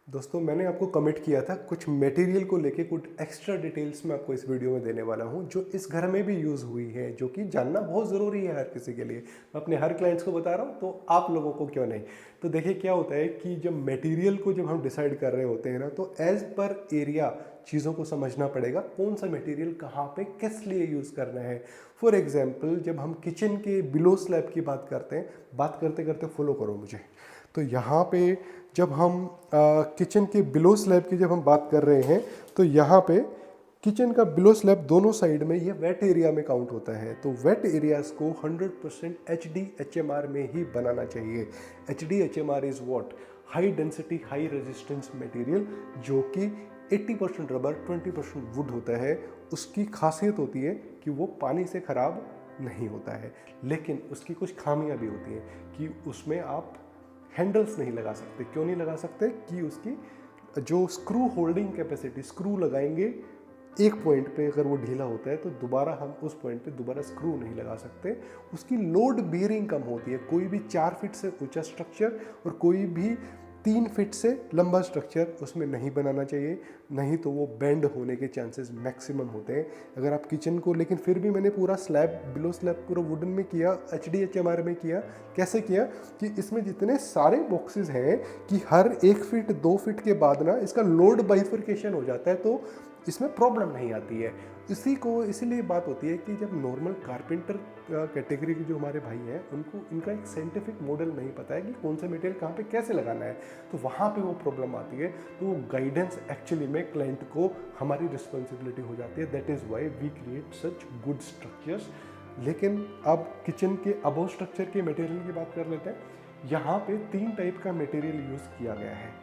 दोस्तों मैंने आपको कमिट किया था कुछ मटेरियल को लेके कुछ एक्स्ट्रा डिटेल्स मैं आपको इस वीडियो में देने वाला हूं जो इस घर में भी यूज़ हुई है, जो कि जानना बहुत ज़रूरी है हर किसी के लिए। मैं अपने हर क्लाइंट्स को बता रहा हूं, तो आप लोगों को क्यों नहीं। तो देखिए क्या होता है कि जब मटेरियल को जब हम डिसाइड कर रहे होते हैं ना, तो एज पर एरिया चीज़ों को समझना पड़ेगा कौन सा मटेरियल कहाँ पे किस लिए यूज़ करना है। फॉर एग्जाम्पल जब हम किचन के बिलो स्लैब की बात करते हैं, बात करते करते फॉलो करो मुझे। तो यहाँ पे जब हम किचन के बिलो स्लैब की जब हम बात कर रहे हैं, तो यहाँ पे किचन का बिलो स्लैब दोनों साइड में ये वेट एरिया में काउंट होता है। तो वेट एरियाज को 100% HDHMR में ही बनाना चाहिए। HDHMR is what? High density high resistance material, जो कि 80% रबर 20% वुड होता है। उसकी खासियत होती है कि वो पानी से ख़राब नहीं होता है, लेकिन उसकी कुछ खामियां भी होती हैं कि उसमें आप हैंडल्स नहीं लगा सकते। क्यों नहीं लगा सकते? कि उसकी जो स्क्रू होल्डिंग कैपेसिटी, स्क्रू लगाएंगे एक पॉइंट पे, अगर वो ढीला होता है तो दोबारा हम उस पॉइंट पे दोबारा स्क्रू नहीं लगा सकते। उसकी लोड बेयरिंग कम होती है। कोई भी 4 फीट से ऊंचा स्ट्रक्चर और कोई भी 3 फीट से लंबा स्ट्रक्चर उसमें नहीं बनाना चाहिए, नहीं तो वो बेंड होने के चांसेस मैक्सिमम होते हैं। अगर आप किचन को, लेकिन फिर भी मैंने पूरा स्लैब बिलो स्लैब पूरा वुडन में किया, HDHMR में किया। कैसे किया कि इसमें जितने सारे बॉक्सेस हैं कि हर 1 फीट 2 फीट के बाद ना इसका लोड बाइफर्केशन हो जाता है, तो इसमें प्रॉब्लम नहीं आती है। इसीलिए बात होती है कि जब नॉर्मल कारपेंटर कैटेगरी के जो हमारे भाई हैं, उनको इनका एक साइंटिफिक मॉडल नहीं पता है कि कौन सा मटेरियल कहाँ पे कैसे लगाना है, तो वहाँ पे वो प्रॉब्लम आती है। तो वो गाइडेंस एक्चुअली में क्लाइंट को हमारी रिस्पॉन्सिबिलिटी हो जाती है। That is why we create such good structures. लेकिन अब किचन के अबव स्ट्रक्चर के मटेरियल की बात कर लेते हैं। यहाँ पे 3 टाइप का मटेरियल यूज़ किया गया है।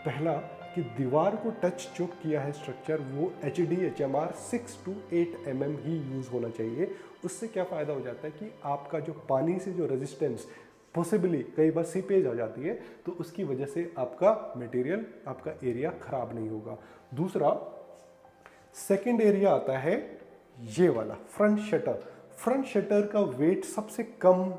पहला कि दीवार को टच जो किया है स्ट्रक्चर, वो HDHMR 6 to 8 mm he use होना चाहिए। उससे क्या फ़ायदा हो जाता है कि आपका जो पानी से जो रेजिस्टेंस, पॉसिबली कई बार सीपेज आ जाती है, तो उसकी वजह से आपका मटेरियल, आपका एरिया ख़राब नहीं होगा। दूसरा, सेकेंड एरिया आता है ये वाला फ्रंट शटर। फ्रंट शटर का वेट सबसे कम,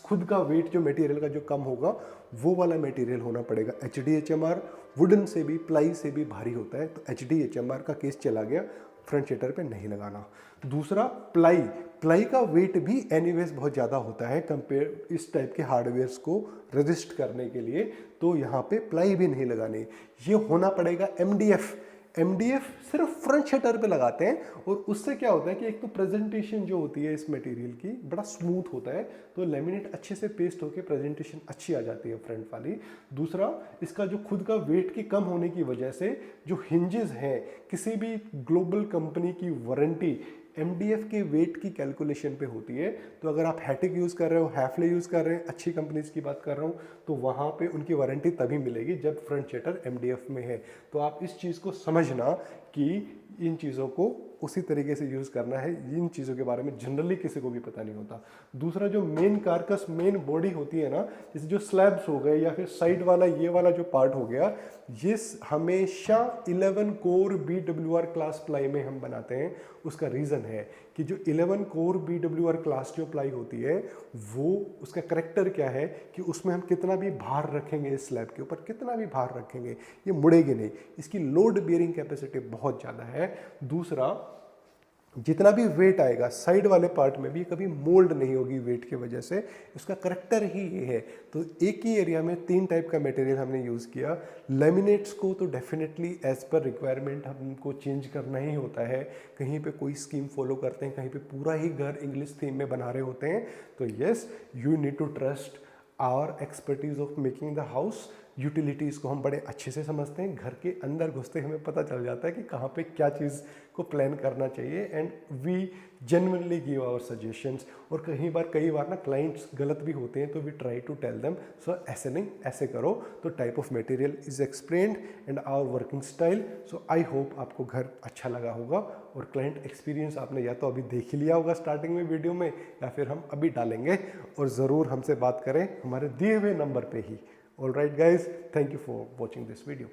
खुद का वेट जो मटेरियल का जो कम होगा, वो वाला मटेरियल होना पड़ेगा। HDHMR वुडन से भी, प्लाई से भी भारी होता है, तो HDHMR का केस चला गया, फ्रंट शटर पे नहीं लगाना। दूसरा, प्लाई का वेट भी एनीवेज बहुत ज़्यादा होता है कंपेयर इस टाइप के हार्डवेयर्स को रजिस्ट करने के लिए, तो यहाँ पे प्लाई भी नहीं लगानी। ये होना पड़ेगा MDF सिर्फ फ्रंट शटर पे लगाते हैं, और उससे क्या होता है कि एक तो प्रेजेंटेशन जो होती है इस मटेरियल की बड़ा स्मूथ होता है, तो लेमिनेट अच्छे से पेस्ट होकर प्रेजेंटेशन अच्छी आ जाती है फ्रंट वाली। दूसरा, इसका जो खुद का वेट के कम होने की वजह से जो हिंजेस हैं, किसी भी ग्लोबल कंपनी की वारंटी MDF के वेट की कैलकुलेशन पे होती है। तो अगर आप हैटिक यूज़ कर रहे हो, हैफले यूज़ कर रहे हैं, अच्छी कंपनीज की बात कर रहा हूँ, तो वहाँ पे उनकी वारंटी तभी मिलेगी जब फ्रंट शटर MDF में है। तो आप इस चीज़ को समझना कि इन चीज़ों को उसी तरीके से यूज़ करना है। इन चीज़ों के बारे में जनरली किसी को भी पता नहीं होता। दूसरा, जो मेन कारकस, मेन बॉडी होती है ना, जैसे जो स्लैब्स हो गए या फिर साइड वाला ये वाला जो पार्ट हो गया, ये हमेशा 11 कोर BWR क्लास प्लाई में हम बनाते हैं। उसका रीज़न है कि जो 11 कोर BWR क्लास जो प्लाई होती है, वो उसका करेक्टर क्या है कि उसमें हम कितना भी भार रखेंगे, इस स्लैब के ऊपर कितना भी भार रखेंगे, ये मुड़ेगी नहीं। इसकी लोड बेयरिंग कैपेसिटी बहुत ज़्यादा है। दूसरा, जितना भी वेट आएगा साइड वाले पार्ट में भी कभी मोल्ड नहीं होगी वेट की वजह से। इसका करेक्टर ही ये है। तो एक ही एरिया में 3 टाइप का मटेरियल हमने यूज़ किया। लेमिनेट्स को तो डेफिनेटली एज पर रिक्वायरमेंट हमको चेंज करना ही होता है। कहीं पे कोई स्कीम फॉलो करते हैं, कहीं पे पूरा ही घर इंग्लिश थीम में बना रहे होते हैं, तो yes, you need to trust our expertise of making the house. Utilities को हम बड़े अच्छे से समझते हैं। घर के अंदर घुसते हमें पता चल जाता है कि कहाँ पे क्या चीज़ को प्लान करना चाहिए, and we genuinely give our suggestions. और कई बार ना क्लाइंट्स गलत भी होते हैं, तो we try to tell them, so ऐसे नहीं, ऐसे करो। तो type of material is explained and our working style. So I hope आपको घर अच्छा लगा होगा, और क्लाइंट एक्सपीरियंस आपने या तो अभी देख ही लिया होगा स्टार्टिंग में वीडियो में, या फिर हम अभी डालेंगे। और ज़रूर हमसे बात करें हमारे दिए हुए नंबर पर ही। All right guys, thank you for watching this video.